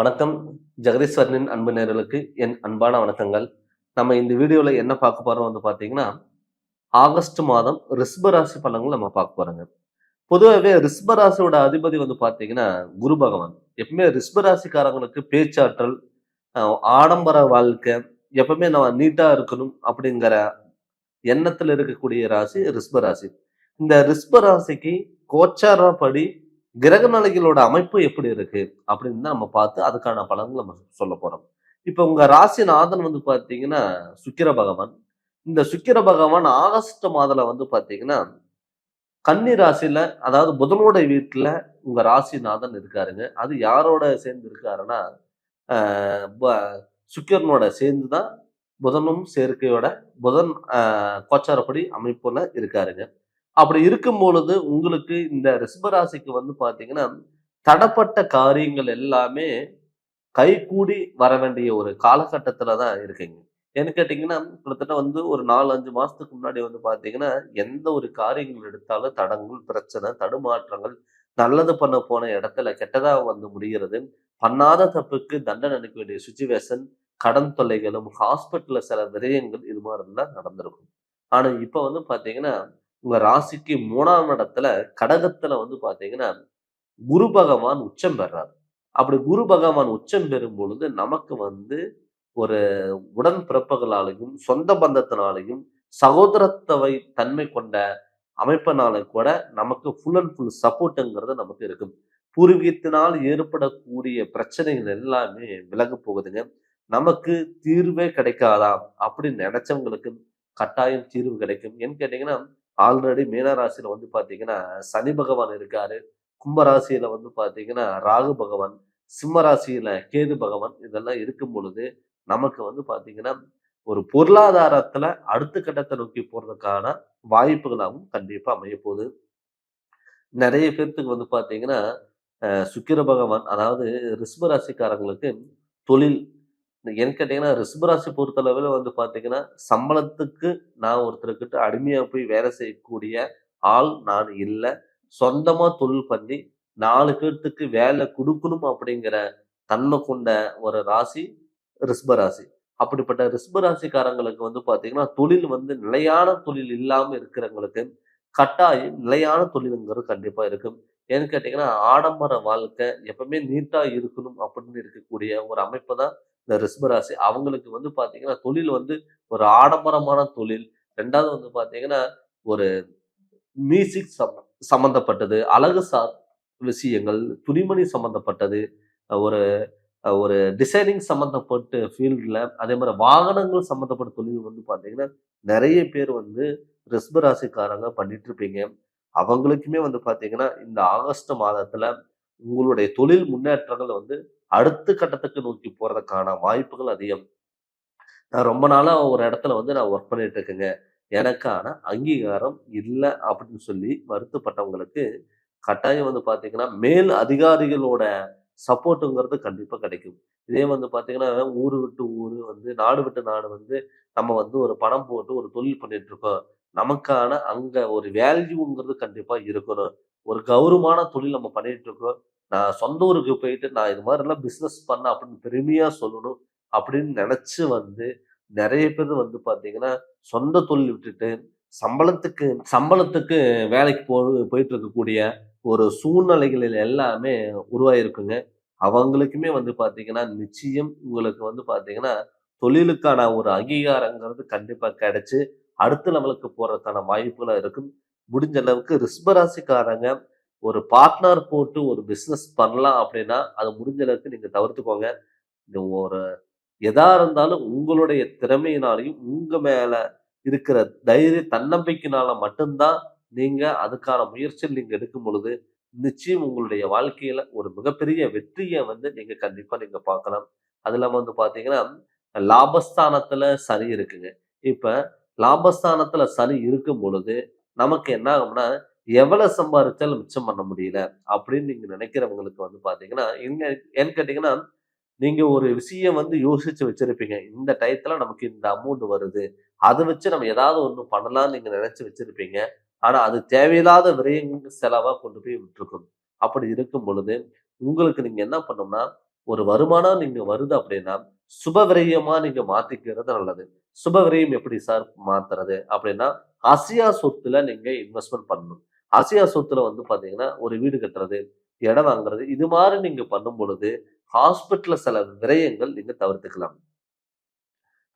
வணக்கம். ஜெகதீஸ்வரனின் அன்பு நேயர்களுக்கு என் அன்பான வணக்கங்கள். நம்ம இந்த வீடியோல என்ன பார்க்க போறோம் வந்து பார்த்தீங்கன்னா, ஆகஸ்ட் மாதம் ரிஷப ராசி பலன்கள் நம்ம பார்க்க போறோங்க. பொதுவாவே ரிஷப ராசியோட அதிபதி வந்து பார்த்தீங்கன்னா, குரு பகவான். எப்பவுமே ரிஷப ராசிக்காரங்களுக்கு பேச்சாற்றல், அ ஆடம்பர வாழ்க்கை, எப்பவுமே நம்ம நீட்டா இருக்கணும் அப்படிங்கிற எண்ணத்துல இருக்கக்கூடிய ராசி ரிஷப ராசி. இந்த ரிஷப ராசிக்கு கோச்சாரப்படி கிரக நிலைகளோட அமைப்பு எப்படி இருக்கு அப்படின்னு தான் நம்ம பார்த்து அதுக்கான பலன்கள் நம்ம சொல்ல போறோம். இப்ப உங்க ராசிநாதன் வந்து பார்த்தீங்கன்னா சுக்கிர பகவான். இந்த சுக்கிர பகவான் ஆகஸ்ட் மாதத்துல வந்து பார்த்தீங்கன்னா கன்னி ராசியில, அதாவது புதனோட வீட்டுல உங்க ராசிநாதன் இருக்காருங்க. அது யாரோட சேர்ந்து இருக்காருன்னா ப சுக்கிரனோட சேர்ந்து தான் புதனும் சேர்க்கையோட புதன் கோச்சாரப்படி அமைப்புல இருக்காருங்க. அப்படி இருக்கும் பொழுது உங்களுக்கு இந்த ரிஷபராசிக்கு வந்து பார்த்தீங்கன்னா, தடப்பட்ட காரியங்கள் எல்லாமே கைகூடி வர வேண்டிய ஒரு காலகட்டத்துல தான் இருக்குங்க. ஏன்னு கேட்டீங்கன்னா, கிட்டத்தட்ட வந்து ஒரு 4, 5 மாசத்துக்கு முன்னாடி வந்து பார்த்தீங்கன்னா, எந்த ஒரு காரியங்கள் எடுத்தாலும் தடங்கல், பிரச்சனை, தடுமாற்றங்கள், நல்லது பண்ண போன இடத்துல கெட்டதா வந்து முடிகிறது. பண்ணாத தப்புக்கு தண்டனை அளிக்க வேண்டிய சிச்சுவேஷன், கடன் தொல்லைகளும், ஹாஸ்பிட்டல்ல சில விரயங்கள் இது மாதிரிலாம் நடந்திருக்கும். ஆனா இப்ப வந்து பார்த்தீங்கன்னா, உங்க ராசிக்கு 3ஆம் இடத்துல கடகத்துல வந்து பார்த்தீங்கன்னா, குரு பகவான் உச்சம் பெறார். அப்படி குரு பகவான் உச்சம் பெறும் பொழுது நமக்கு வந்து ஒரு உடன் பிறப்புகளாலையும், சொந்த பந்தத்தினாலையும், சகோதரத்துவை தன்மை கொண்ட அமைப்பினால கூட நமக்கு ஃபுல் அண்ட் ஃபுல் சப்போர்ட்ங்கிறது நமக்கு இருக்கும். பூர்வீகத்தினால் ஏற்படக்கூடிய பிரச்சனைகள் எல்லாமே விலகப் போகுதுங்க. நமக்கு தீர்வே கிடைக்காதா அப்படின்னு நினைச்சவங்களுக்கு கட்டாயம் தீர்வு கிடைக்கும். ஏன்னு கேட்டீங்கன்னா, ஆல்ரெடி மீன ராசியில வந்து பார்த்தீங்கன்னா, சனி பகவான் இருக்காரு. கும்ப ராசியில வந்து பார்த்தீங்கன்னா, ராகு பகவான், சிம்ம ராசியில கேது பகவான் இதெல்லாம் இருக்கும் பொழுது, நமக்கு வந்து பார்த்தீங்கன்னா, ஒரு பொருளாதாரத்துல அடுத்த கட்டத்த நோக்கி போறதுக்கான வாய்ப்புகளாவும் கண்டிப்பா அமையப்போகுது. நெறைய பேத்துக்கு வந்து பார்த்தீங்கன்னா, சுக்கிர பகவான் அதாவது ரிஷப ராசிக்காரங்களுக்கு தொழில் ஏன்னு கேட்டீங்கன்னா, ரிஷப ராசி பொறுத்தளவுல வந்து பார்த்தீங்கன்னா, சம்பளத்துக்கு நான் ஒருத்தர்கிட்ட அடிமையா போய் வேலை செய்யக்கூடிய ஆள் நான் இல்ல. சொந்தமா தொழில் பண்ணி 4 பேத்துக்கு வேலை குடுக்கணும் அப்படிங்கிற தன்மை கொண்ட ஒரு ராசி ரிஷப ராசி. அப்படிப்பட்ட ரிஷப ராசிக்காரங்களுக்கு வந்து பார்த்தீங்கன்னா, தொழில் வந்து நிலையான தொழில் இல்லாம இருக்கிறவங்களுக்கு, கட்டாயம் நிலையான தொழிலுங்கிறது கண்டிப்பா இருக்கும். ஏன்னு கேட்டீங்கன்னா, ஆடம்பர வாழ்க்கை, எப்பவுமே நீட்டா இருக்கணும் அப்படின்னு இருக்கக்கூடிய ஒரு அமைப்பு தான் இந்த ரிஷப ராசி. அவங்களுக்கு வந்து பார்த்தீங்கன்னா, தொழில் வந்து ஒரு ஆடம்பரமான தொழில். 2வது வந்து பார்த்தீங்கன்னா, ஒரு மியூசிக் சம்மந்தப்பட்டது, அழகு சார் விஷயங்கள், துணிமணி சம்மந்தப்பட்டது, ஒரு ஒரு டிசைனிங் சம்மந்தப்பட்ட ஃபீல்டுல, அதே மாரி வாகனங்கள் சம்மந்தப்பட்ட தொழில் வந்து பார்த்தீங்கன்னா, நெறைய பேர் வந்து ரிஷப ராசிக்காரங்க பண்ணிட்டுருப்பீங்க. அவங்களுக்குமே வந்து பார்த்தீங்கன்னா, இந்த ஆகஸ்ட் மாதத்துல உங்களுடைய தொழில் முன்னேற்றங்கள் வந்து அடுத்த கட்டத்துக்கு நோக்கி போறதுக்கான வாய்ப்புகள் அதிகம். நான் ரொம்ப நாளா ஒரு இடத்துல வந்து நான் ஒர்க் பண்ணிட்டு இருக்கேங்க. எனக்கான அங்கீகாரம் இல்ல அப்படின்னு சொல்லி வருத்தப்பட்டவங்களுக்கு, கட்டாயம் வந்து பார்த்தீங்கன்னா, மேல் அதிகாரிகளோட சப்போர்ட்டுங்கிறது கண்டிப்பா கிடைக்கும். இதே வந்து பார்த்தீங்கன்னா, ஊரு விட்டு ஊரு வந்து, நாடு விட்டு நாடு வந்து, நம்ம வந்து ஒரு பணம் போட்டு ஒரு தொழில் பண்ணிட்டு இருக்கோம். நமக்கான அங்க ஒரு வேல்யூங்கிறது கண்டிப்பா இருக்கணும். ஒரு கௌரவமான தொழில் நம்ம பண்ணிட்டு இருக்கோம். நான் சொந்த ஊருக்கு போயிட்டு, நான் இது மாரிலாம் பிசினஸ் பண்ணேன் அப்படின்னு பெருமையா சொல்லணும் அப்படின்னு நெனச்சு வந்து, நெறைய பேர் வந்து பார்த்தீங்கன்னா, சொந்த தொழில் விட்டுட்டு, சம்பளத்துக்கு சம்பளத்துக்கு வேலைக்கு போயிட்டு இருக்கக்கூடிய ஒரு சூழ்நிலைகளில் எல்லாமே உருவாகியிருக்குங்க. அவங்களுக்குமே வந்து பார்த்தீங்கன்னா, நிச்சயம் உங்களுக்கு வந்து பார்த்தீங்கன்னா, தொழிலுக்கான ஒரு அங்கீகாரங்கிறது கண்டிப்பா கிடைச்சு, அடுத்த லெவலுக்கு போறதுக்கான வாய்ப்புகள் இருக்கும். முடிஞ்ச அளவுக்கு ரிஷப ராசிக்காரங்க ஒரு பார்ட்னர் போட்டு ஒரு பிசினஸ் பண்ணலாம் அப்படின்னா, அத முடிஞ்ச அளவுக்கு நீங்க தவிர்த்துக்கோங்க. இந்த ஒரு எதா இருந்தாலும் உங்களுடைய திறமையினாலயும், உங்க மேல இருக்கிற தைரிய தன்னம்பிக்கையினால மட்டும் தான் நீங்க அதுக்கான முயற்சிகள் நீங்க எடுக்கும் பொழுது, நிச்சயம் உங்களுடைய வாழ்க்கையில ஒரு மிகப்பெரிய வெற்றிய வந்து நீங்க கண்டிப்பா நீங்க பார்க்கலாம். அது இல்லாம வந்து பார்த்தீங்கன்னா, லாபஸ்தானத்துல சனி இருக்குங்க. இப்ப லாபஸ்தானத்துல சனி இருக்கும் பொழுது, நமக்கு என்ன ஆகும்னா, எவ்வளவு சம்பாரிச்சாலும் மிச்சம் பண்ண முடியல அப்படின்னு நீங்க நினைக்கிறவங்களுக்கு வந்து பார்த்தீங்கன்னா, ஏன்னு கேட்டீங்கன்னா நீங்க ஒரு விஷயம் வந்து யோசிச்சு வச்சிருப்பீங்க. இந்த டயத்துல நமக்கு இந்த அமௌண்ட் வருது. அத வச்சு நம்ம ஏதாவது ஒண்ணு பண்ணலாம்னு நீங்க நினைச்சு வச்சிருப்பீங்க. ஆனா, அது தேவையில்லாத விரயங்கள் செலவா கொண்டு போய் விட்டுருக்கும். அப்படி இருக்கும் பொழுது, உங்களுக்கு நீங்க என்ன பண்ணணும்னா, ஒரு வருமானம் நீங்க வருது அப்படின்னா, சுப விரயமா நீங்க மாத்திக்கிறது நல்லது. சுப விரயம் எப்படி சார் மாத்துறது? அப்படின்னா, அசையா சொத்துல நீங்க இன்வெஸ்ட்மென்ட் பண்ணணும். அசையா சொத்துல வந்து பார்த்தீங்கன்னா, ஒரு வீடு கட்டுறது, இடம் வாங்குறது, இது மாரி நீங்க பண்ணும் பொழுது, ஹாஸ்பிட்டல்ல சில விரயங்கள் நீங்க தவிர்த்துக்கலாம்.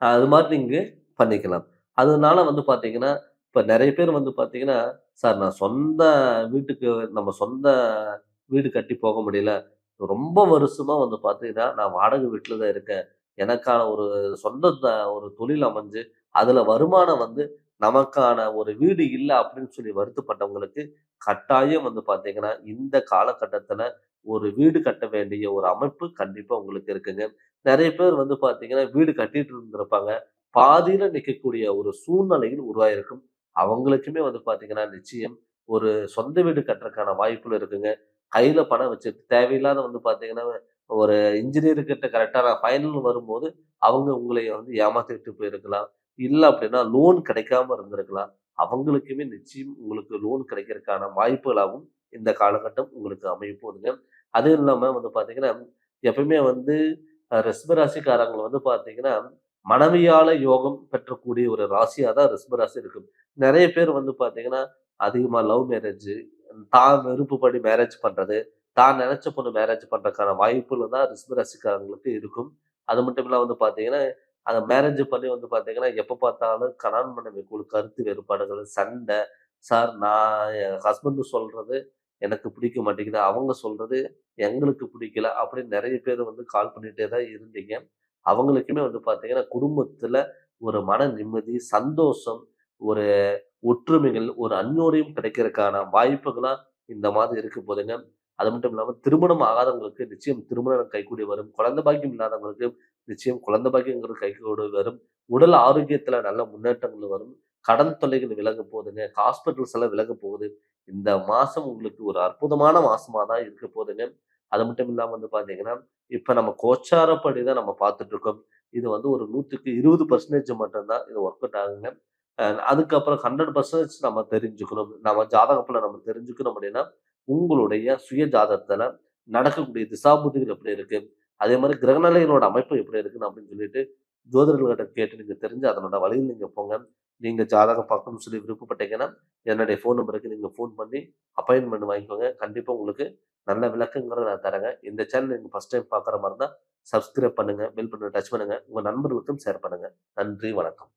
அது மாரி நீங்க பண்ணிக்கலாம். அதனால வந்து பார்த்தீங்கன்னா, இப்ப நெறைய பேர் வந்து பார்த்தீங்கன்னா, "சார் நான் சொந்த வீட்டுக்கு நம்ம சொந்த வீடு கட்டி போக முடியல. ரொம்ப வருஷமா வந்து பார்த்தீங்கன்னா, நான் வாடகை வீட்ல தான் இருக்கேன். எனக்கான ஒரு சொந்த ஒரு தொழில் அமைஞ்சு, அதுல வருமானம் வந்து நமக்கான ஒரு வீடு இல்ல." அப்படின்னு சொல்லி வருத்தப்பட்டவங்களுக்கு, கட்டாயம் வந்து பார்த்தீங்கன்னா, இந்த காலகட்டத்தில ஒரு வீடு கட்ட வேண்டிய ஒரு அமைப்பு கண்டிப்பா உங்களுக்கு இருக்குங்க. நெறைய பேர் வந்து பார்த்தீங்கன்னா, வீடு கட்டிட்டு இருந்திருப்பாங்க. பாதியில நிக்கக்கூடிய ஒரு சூழ்நிலைகள் உருவாகியிருக்கும். அவங்களுக்குமே வந்து பார்த்தீங்கன்னா, நிச்சயம் ஒரு சொந்த வீடு கட்டுறதுக்கான வாய்ப்புகள் இருக்குங்க. கையில பணம் வச்சுட்டு தேவையில்லாத வந்து பார்த்தீங்கன்னா, ஒரு இன்ஜினியர் கிட்ட கரெக்ட்டான ஃபைனல்னு வரும்போது, அவங்க உங்களை வந்து ஏமாத்திட்டு போயிருக்கலாம். இல்ல அப்படின்னா லோன் கிடைக்காம இருந்திருக்கலாம். அவங்களுக்குமே நிச்சயம் உங்களுக்கு லோன் கிடைக்கிறதுக்கான வாய்ப்புகளாகவும் இந்த காலகட்டம் உங்களுக்கு அமைய போதுங்க. அதுவும் இல்லாம வந்து பார்த்தீங்கன்னா, எப்பவுமே வந்து ரிஷப ராசிக்காரங்க வந்து பார்த்தீங்கன்னா, மனைவியால யோகம் பெற்றக்கூடிய ஒரு ராசியா தான் ரிஷப ராசி இருக்கும். நெறைய பேர் வந்து பார்த்தீங்கன்னா, அதிகமா லவ் மேரேஜ், தான் விருப்பப்படி மேரேஜ் பண்றது, தான் நெனச்ச பொண்ணு மேரேஜ் பண்றதுக்கான வாய்ப்புகள் தான் ரிஷப ராசிக்காரங்களுக்கு இருக்கும். அது மட்டும் இல்லாம வந்து பார்த்தீங்கன்னா, அந்த மேரேஜ் பண்ணி வந்து பார்த்தீங்கன்னா, எப்ப பார்த்தாலும் கணவன் மனைவிக்குள்ள கருத்து வேறுபாடுகள், சண்டை. சார் நான் என் ஹஸ்பண்ட் சொல்றது எனக்கு பிடிக்க மாட்டேங்குது. அவங்க சொல்றது எங்களுக்கு பிடிக்கல. அப்படின்னு நெறைய பேர் வந்து கால் பண்ணிட்டே தான் இருந்தீங்க. அவங்களுக்குமே வந்து பார்த்தீங்கன்னா, குடும்பத்தில ஒரு மன நிம்மதி, சந்தோஷம், ஒரு ஒற்றுமைகள், ஒரு அந்யோன்யம் கிடைக்கிறதுக்கான வாய்ப்புகளா இந்த மாதம் இருக்க போதுங்க. அது மட்டும் இல்லாம திருமணம் ஆகாதவங்களுக்கு நிச்சயம் திருமணம் கைகூடி வரும். குழந்தை பாக்கியம் இல்லாதவங்களுக்கு நிச்சயம் குழந்தை பாக்கியங்கிறது கைகூடி வரும். உடல் ஆரோக்கியத்தில நல்ல முன்னேற்றங்கள் வரும். கடன் தொல்லைகள் விலக போதுங்க. ஹாஸ்பிட்டல்ஸ் எல்லாம் விலக போகுது. இந்த மாசம் உங்களுக்கு ஒரு அற்புதமான மாசமா தான் இருக்க போதுங்க. அது மட்டும் இல்லாம வந்து பார்த்தீங்கன்னா, இப்ப நம்ம கோச்சாரப்படி தான் நம்ம பார்த்துட்டு இருக்கோம். இது வந்து ஒரு 100க்கு 20% மட்டும் தான் இது ஒர்க் அவுட் ஆகுங்க. அதுக்கப்புறம் 100% நம்ம தெரிஞ்சுக்கணும். நம்ம ஜாதகத்துல நம்ம தெரிஞ்சுக்கணும் அப்படின்னா, உங்களுடைய சுய ஜாதகத்துல நடக்கக்கூடிய திசாபுத்திகள் எப்படி இருக்கு? அதே மாரி கிரகநிலைகளோட அமைப்பு எப்படி இருக்குன்னு அப்படின்னு சொல்லிட்டு, ஜோதிடர்கள்கிட்ட கேட்டு நீங்க தெரிஞ்சு அதனோட வழியில் நீங்க போங்க. நீங்க ஜாதகம் பார்க்கணும்னு சொல்லி விருப்பப்பட்டீங்கன்னா, என்னுடைய ஃபோன் நம்பருக்கு நீங்க ஃபோன் பண்ணி அப்பாயின்ட்மென்ட் வாங்கிக்கோங்க. கண்டிப்பா உங்களுக்கு நல்ல விளக்கங்கிறத நான் தரேங்க. இந்த சேனல் நீங்க ஃபர்ஸ்ட் டைம் பார்க்குற மாரி இருந்தா, சப்ஸ்கிரைப் பண்ணுங்க. பெல் பட்டன டச் பண்ணுங்க. உங்க நண்பர்களுக்கும் ஷேர் பண்ணுங்க. நன்றி, வணக்கம்.